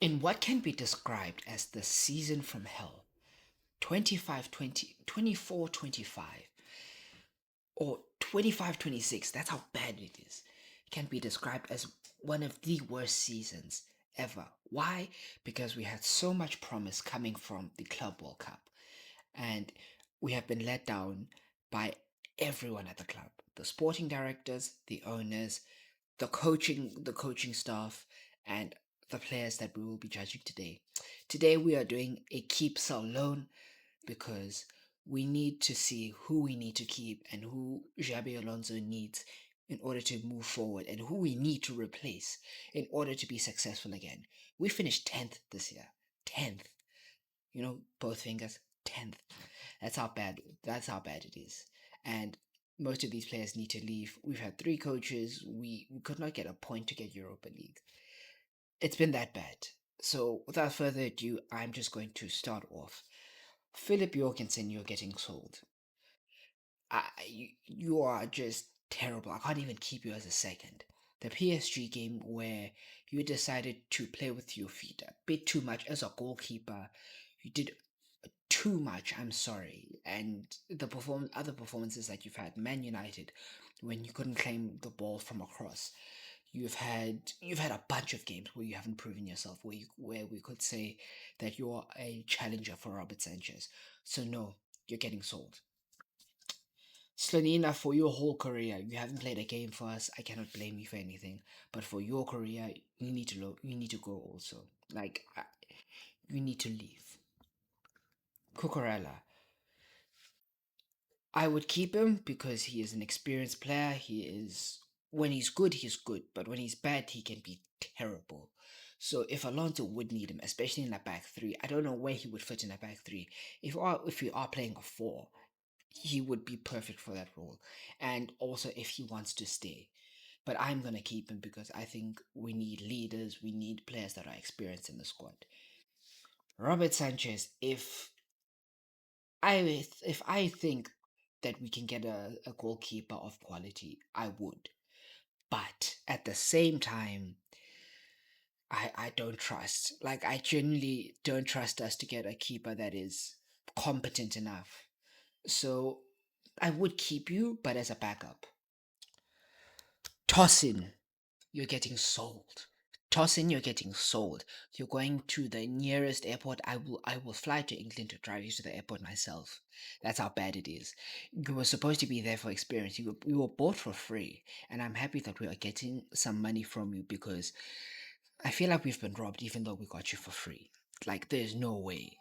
In what can be described as the season from hell, 25-20, 24-25, or 25-26, that's how bad it is. It can be described as one of the worst seasons ever. Why? Because we had so much promise coming from the Club World Cup, and we have been let down by everyone at the club, the sporting directors, the owners, the coaching staff, and the players that we will be judging today. Today we are doing a keep sell loan because we need to see who we need to keep and who Xabi Alonso needs in order to move forward and who we need to replace in order to be successful again. We finished 10th this year. 10th. You know, both fingers, 10th. That's how bad it is. And most of these players need to leave. We've had three coaches. We could not get a point to get Europa League. It's been that bad. So without further ado, I'm just going to start off. Philip Jorgensen, you're getting sold. You are just terrible. I can't even keep you as a second. The PSG game where you decided to play with your feet a bit too much as a goalkeeper. You did too much. I'm sorry. And the other performances that you've had, Man United, when you couldn't claim the ball from across. You've had a bunch of games where you haven't proven yourself, where we could say that you're a challenger for Robert Sanchez. So no, you're getting sold. Slanina, for your whole career, you haven't played a game for us. I cannot blame you for anything. But for your career, you need to go also. You need to leave. Cucurella, I would keep him because he is an experienced player. When he's good, he's good, but when he's bad, he can be terrible. So if Alonso would need him, especially in a back three, I don't know where he would fit in a back three. If we are playing a four, he would be perfect for that role. And also if he wants to stay. But I'm gonna keep him because I think we need leaders, we need players that are experienced in the squad. Robert Sanchez, if I think that we can get a goalkeeper of quality, I would. But at the same time, I don't trust. Like I genuinely don't trust us to get a keeper that is competent enough. So I would keep you, but as a backup. Tosin, you're getting sold. Tosin, you're getting sold. You're going to the nearest airport. I will fly to England to drive you to the airport myself. That's how bad it is. You were supposed to be there for experience. You were bought for free. And I'm happy that we are getting some money from you because I feel like we've been robbed even though we got you for free. Like there's no way.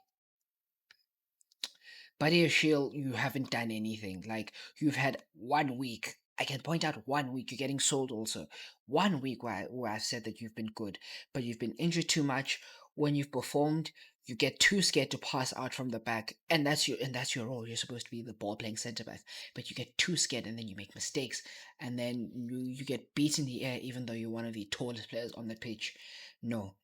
Buddy Shield, you haven't done anything. Like you've had 1 week. I can point out 1 week. You're getting sold also. 1 week where I've said that you've been good, but you've been injured too much. When you've performed, you get too scared to pass out from the back, and that's your role. You're supposed to be the ball playing centre back, but you get too scared and then you make mistakes, and then you get beat in the air even though you're one of the tallest players on the pitch. No,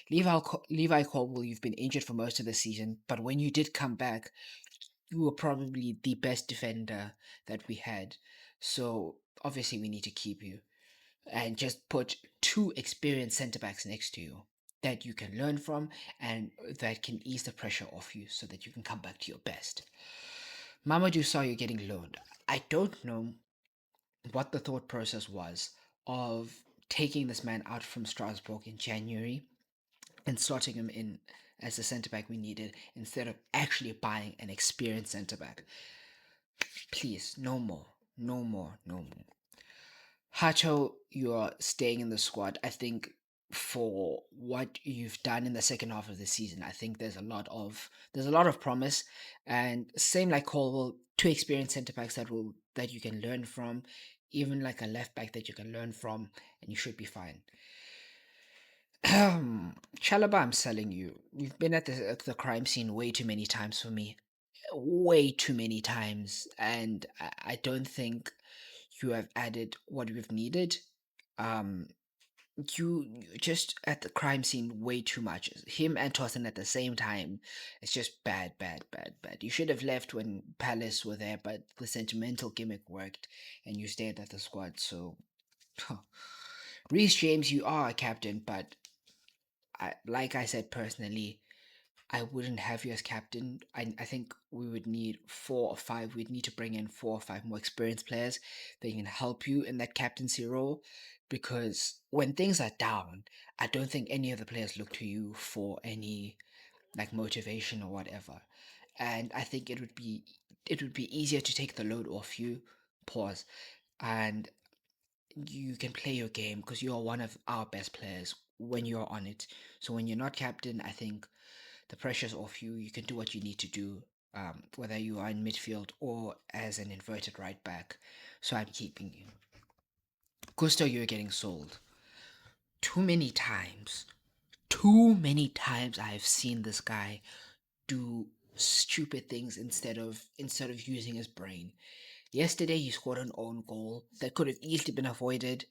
Levi Colwell, you've been injured for most of the season, but when you did come back, you were probably the best defender that we had. So obviously we need to keep you and just put two experienced centre backs next to you that you can learn from and that can ease the pressure off you so that you can come back to your best. Mamadou saw you getting loaned. I don't know what the thought process was of taking this man out from Strasbourg in January and slotting him in as the centre back we needed instead of actually buying an experienced centre back. Please, no more. No more. No more. Hacho, you're staying in the squad. I think for what you've done in the second half of the season, I think there's a lot of promise. And same like Colwell, two experienced centre backs that you can learn from, even like a left back that you can learn from, and you should be fine. Chalaba, I'm selling you. You've been at the crime scene way too many times for me. Way too many times, and I don't think you have added what we've needed. Um, you just at the crime scene way too much. Him and Tosin at the same time. It's just bad, bad, bad, bad. You should have left when Palace were there, but the sentimental gimmick worked, and you stayed at the squad. So, Reece James, you are a captain, but like I said personally, I wouldn't have you as captain. I think we would need 4 or 5. We'd need to bring in 4 or 5 more experienced players that can help you in that captaincy role. Because when things are down, I don't think any of the players look to you for any like motivation or whatever. And I think it would be easier to take the load off you. Pause. And you can play your game because you are one of our best players when you're on it. So when you're not captain, I think the pressure's off you. You can do what you need to do, whether you are in midfield or as an inverted right back. So I'm keeping you. Gusto, you're getting sold. Too many times. Too many times I have seen this guy do stupid things instead of using his brain. Yesterday he scored an own goal that could have easily been avoided.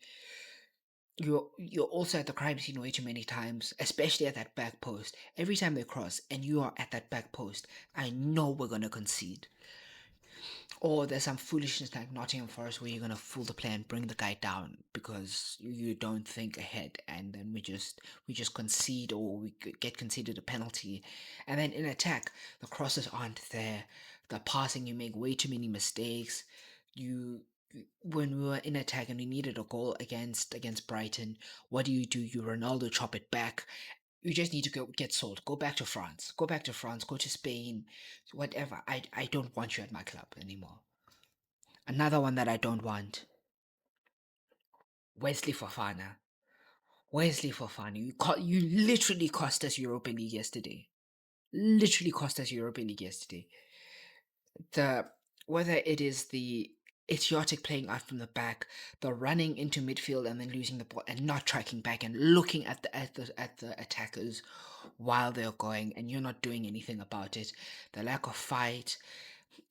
You're also at the crime scene way too many times, especially at that back post. Every time they cross and you are at that back post, I know we're gonna concede. Or there's some foolishness like Nottingham Forest where you're gonna fool the player and bring the guy down because you don't think ahead, and then we just concede, or we get conceded a penalty, and then in attack the crosses aren't there, the passing you make way too many mistakes. You when we were in attack and we needed a goal against Brighton, what do? You Ronaldo chop it back. You just need to go get sold. Go back to France. Go back to France. Go to Spain. Whatever. I don't want you at my club anymore. Another one that I don't want. Wesley Fofana. Wesley Fofana. You literally cost us Europa League yesterday. Literally cost us Europa League yesterday. The Whether it is the idiotic playing out from the back, the running into midfield and then losing the ball and not tracking back and looking at the attackers while they're going, and you're not doing anything about it. The lack of fight.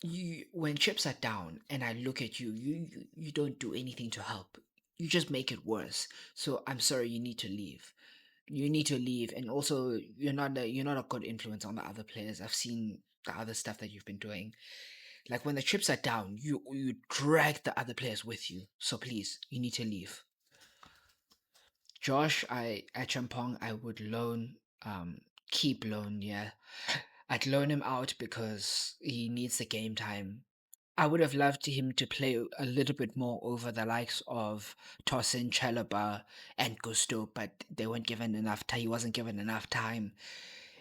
You When chips are down and I look at you, you don't do anything to help. You just make it worse. So I'm sorry, you need to leave. You need to leave, and also you're not a good influence on the other players. I've seen the other stuff that you've been doing. Like when the chips are down, you drag the other players with you. So please, you need to leave. Josh, I at Champong, I would keep loan, yeah. I'd loan him out because he needs the game time. I would have loved him to play a little bit more over the likes of Tosin, Chalobah, and Gusto, but they weren't given enough time. He wasn't given enough time.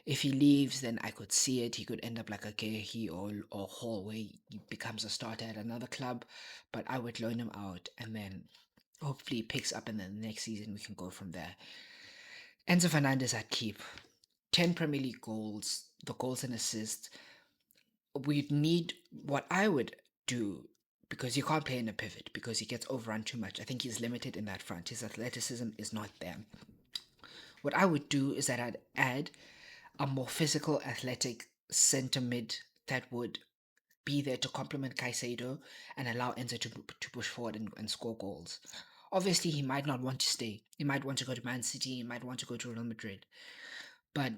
If he leaves, then I could see it. He could end up like a Gehi or Hall, where he becomes a starter at another club. But I would loan him out, and then hopefully he picks up, and then the next season we can go from there. Enzo Fernandez I'd keep. 10 Premier League goals, the goals and assists. We'd need what I would do, because he can't play in a pivot because he gets overrun too much. I think he's limited in that front. His athleticism is not there. What I would do is that I'd add a more physical, athletic centre mid that would be there to complement Caicedo and allow Enzo to push forward and score goals. Obviously, he might not want to stay. He might want to go to Man City. He might want to go to Real Madrid. But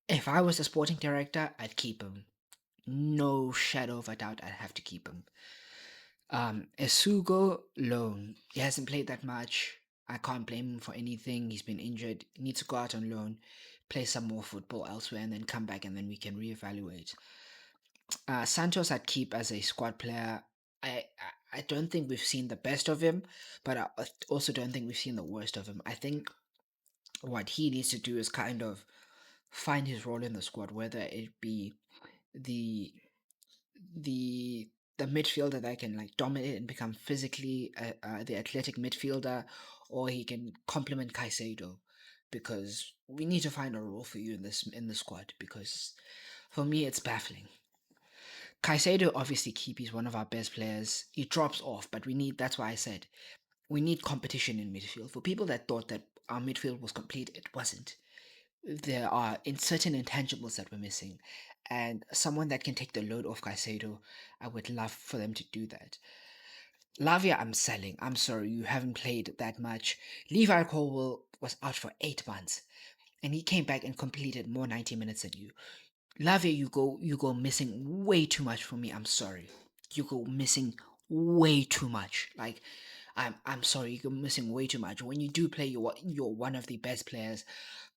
if I was the sporting director, I'd keep him. No shadow of a doubt, I'd have to keep him. Esugo, loan. He hasn't played that much. I can't blame him for anything. He's been injured. He needs to go out on loan, play some more football elsewhere, and then come back, and then we can reevaluate. Santos I'd keep as a squad player. I don't think we've seen the best of him, but I also don't think we've seen the worst of him. I think what he needs to do is kind of find his role in the squad, whether it be the the the midfielder that can like dominate and become physically the athletic midfielder, or he can complement Caicedo, because we need to find a role for you in the squad, because for me it's baffling. Caicedo obviously keep, he's one of our best players. He drops off, but that's why I said we need competition in midfield. For people that thought that our midfield was complete, it wasn't. There are in certain intangibles that we're missing, and someone that can take the load off Caicedo, I would love for them to do that. Lavia, I'm selling. I'm sorry, you haven't played that much. Levi Colwell was out for 8 months, and he came back and completed more 90 minutes than you. Lavia, you go missing way too much for me. I'm sorry. You go missing way too much. Like, I'm sorry, you go missing way too much. When you do play, you're one of the best players,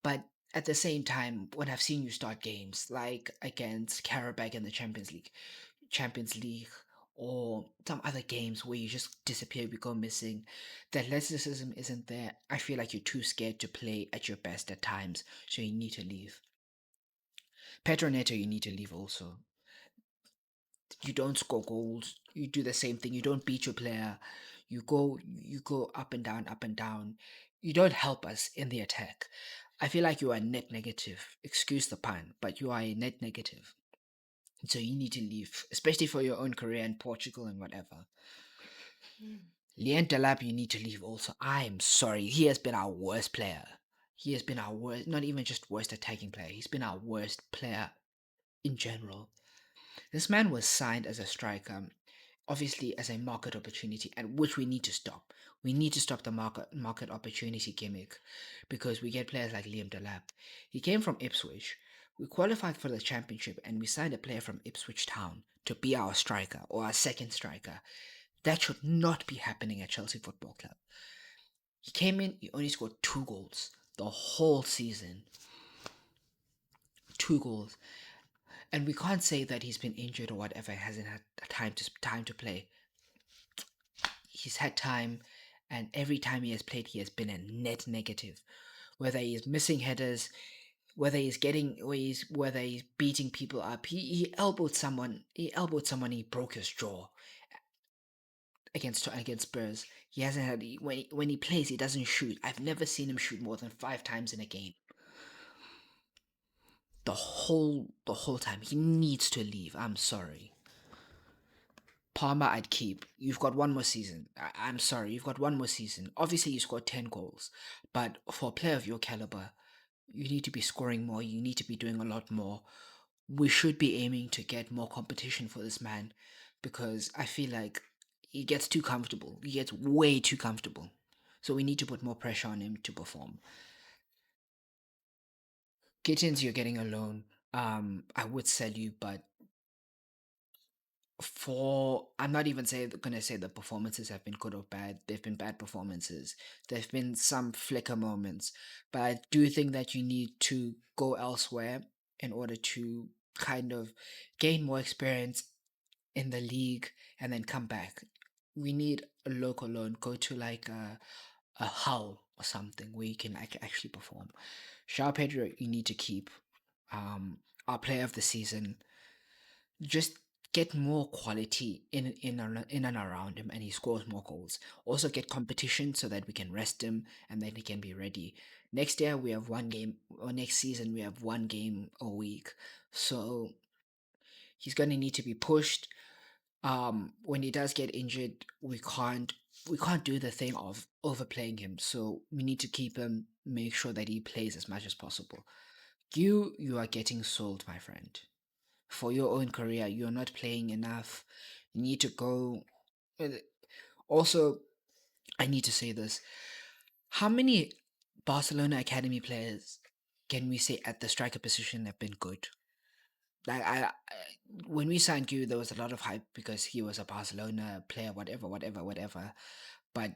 but at the same time, when I've seen you start games like against Karabakh in the Champions League, or some other games where you just disappear, we go missing, the athleticism isn't there. I feel like you're too scared to play at your best at times, so you need to leave. Pedro Neto, you need to leave also. You don't score goals. You do the same thing. You don't beat your player. You go up and down, up and down. You don't help us in the attack. I feel like you are net negative. Excuse the pun, but you are a net negative. And so you need to leave, especially for your own career in Portugal and whatever. Leon Delap, you need to leave also. I'm sorry. He has been our worst player. He has been our worst, not even just worst attacking player. He's been our worst player in general. This man was signed as a striker, obviously as a market opportunity, and which we need to stop. We need to stop the market opportunity gimmick because we get players like Liam Delap. He came from Ipswich. We qualified for the championship and we signed a player from Ipswich Town to be our striker or our second striker. That should not be happening at Chelsea Football Club. He came in, he only scored 2 goals the whole season. 2 goals. And we can't say that he's been injured or whatever, hasn't had time to play. He's had time, and every time he has played, he has been a net negative. Whether he's missing headers, whether he's beating people up. He elbowed someone. He elbowed someone. He broke his jaw against Spurs. He hasn't had when he plays, he doesn't shoot. I've never seen him shoot more than 5 times in a game. The whole time he needs to leave. I'm sorry. Palmer, I'd keep. You've got one more season. I'm sorry, you've got one more season. Obviously, you scored 10 goals, but for a player of your caliber, you need to be scoring more. You need to be doing a lot more. We should be aiming to get more competition for this man because I feel like he gets too comfortable. He gets way too comfortable. So we need to put more pressure on him to perform. Gittins, you're getting a loan. I would sell you, but for I'm not even gonna say the performances have been good or bad. They've been bad performances. There've been some flicker moments, but I do think that you need to go elsewhere in order to kind of gain more experience in the league and then come back. We need a local loan. Go to like a Hull or something where you can actually perform. Shao Pedro, you need to keep. Our player of the season, just get more quality in and around him and he scores more goals. Also get competition so that we can rest him and then he can be ready. Next year we have one game, or next season we have one game a week. So he's going to need to be pushed. When he does get injured, we can't do the thing of overplaying him. So we need to keep him, make sure that he plays as much as possible. You are getting sold, my friend. For your own career, you're not playing enough. You need to go. uh, Also, I need to say this. How many Barcelona Academy players can we say at the striker position have been good? Like when we signed you, there was a lot of hype because he was a Barcelona player, whatever, whatever, whatever. But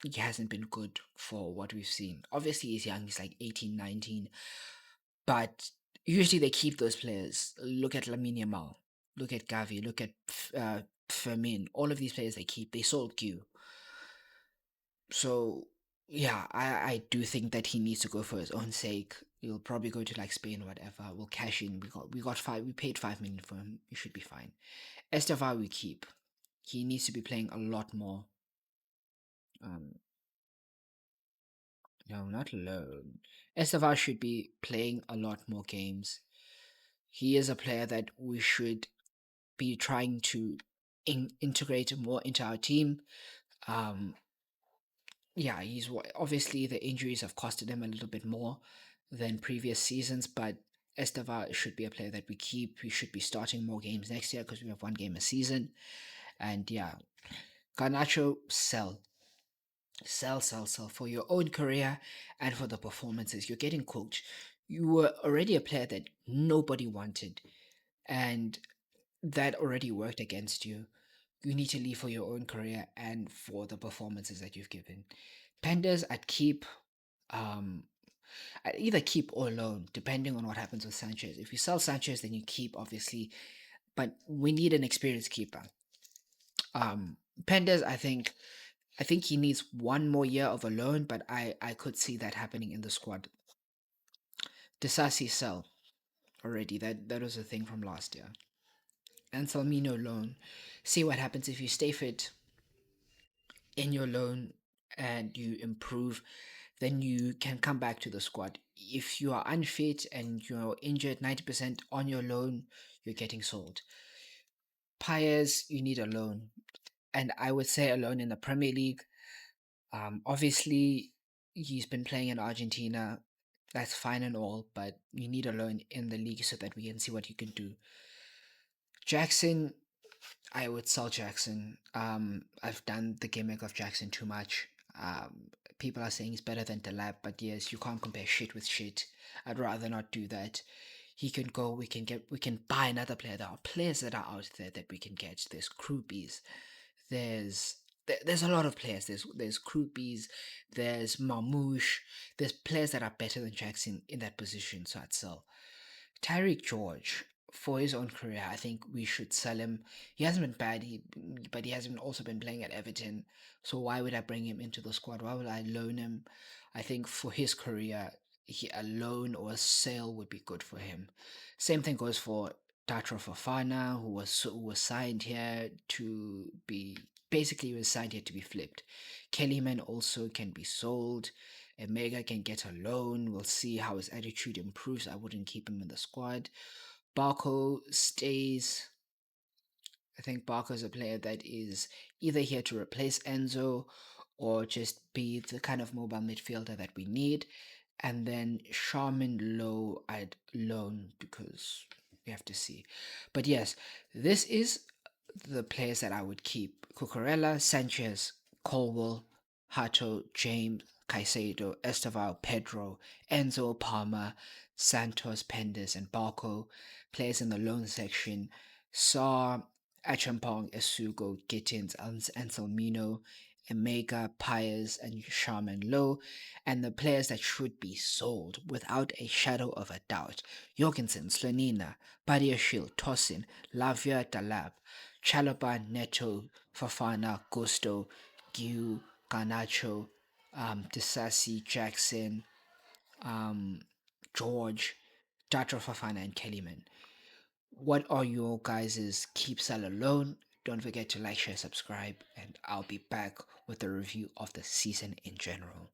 he hasn't been good for what we've seen. Obviously, he's young. He's like 18, 19. But usually they keep those players. Look at Lamine Yamal. Look at Gavi. Look at Fermin. All of these players they keep. They sold Q. So yeah, I do think that he needs to go for his own sake. He'll probably go to like Spain or whatever. We'll cash in. We got 5. We paid 5 million for him. He should be fine. Estevar we keep. He needs to be playing a lot more. Um, no, not alone. Estevar should be playing a lot more games. He is a player that we should be trying to integrate more into our team. Um, yeah, obviously the injuries have costed him a little bit more than previous seasons, but Esteva should be a player that we keep. We should be starting more games next year because we have one game a season. And yeah, Garnacho, sell for your own career and for the performances. You're getting coached. You were already a player that nobody wanted, and that already worked against you. You need to leave for your own career and for the performances that you've given. Penders, I'd keep. Um, I either keep or loan, depending on what happens with Sanchez. If you sell Sanchez, then you keep, obviously, but we need an experienced keeper. Pendes, I think he needs one more year of a loan, but I could see that happening in the squad. Disasi sell already. That was a thing from last year. And Salmino loan. See what happens if you stay fit in your loan and you improve, then you can come back to the squad. If you are unfit and you're injured 90% on your loan, you're getting sold. Pires, you need a loan. And I would say a loan in the Premier League. Obviously, he's been playing in Argentina. That's fine and all, but you need a loan in the league so that we can see what you can do. Jackson, I would sell Jackson. I've done the gimmick of Jackson too much. People are saying he's better than Delap, but yes, you can't compare shit with shit. I'd rather not do that. He can go. We can buy another player. There are players that are out there that we can get. There's Krupies. There's a lot of players. There's Krupies. There's Marmouche. There's players that are better than Jackson in that position. So I'd sell. Tyreek George, for his own career, I think we should sell him. He hasn't been bad, but he hasn't also been playing at Everton. So why would I bring him into the squad? Why would I loan him? I think for his career, a loan or a sale would be good for him. Same thing goes for Tatra Fafana, who was signed here to be basically he was signed here to be flipped. Kellyman also can be sold. Emega can get a loan. We'll see how his attitude improves. I wouldn't keep him in the squad. Barco stays. I think Barco is a player that is either here to replace Enzo or just be the kind of mobile midfielder that we need. And then Charmin Low, I'd loan because we have to see. But yes, this is the players that I would keep: Cucurella, Sanchez, Colwell, Hato, James, Caicedo, Estevao, Pedro, Enzo, Palmer, Santos, Pendes, and Barco. Players in the loan section: Saar, Achampong, Esugo, Gittins, Anselmino, Emega, Pires, and Sharman Low. And the players that should be sold without a shadow of a doubt: Jorgensen, Slonina, Badiashil, Tosin, Lavia, Dalab, Chalobah, Neto, Fafana, Gusto, Giu, Garnacho, Disasi, Jackson, um, George, Datra Fafana, and Kellyman. What are your guys' keep sell alone? Don't forget to like, share, subscribe, and I'll be back with a review of the season in general.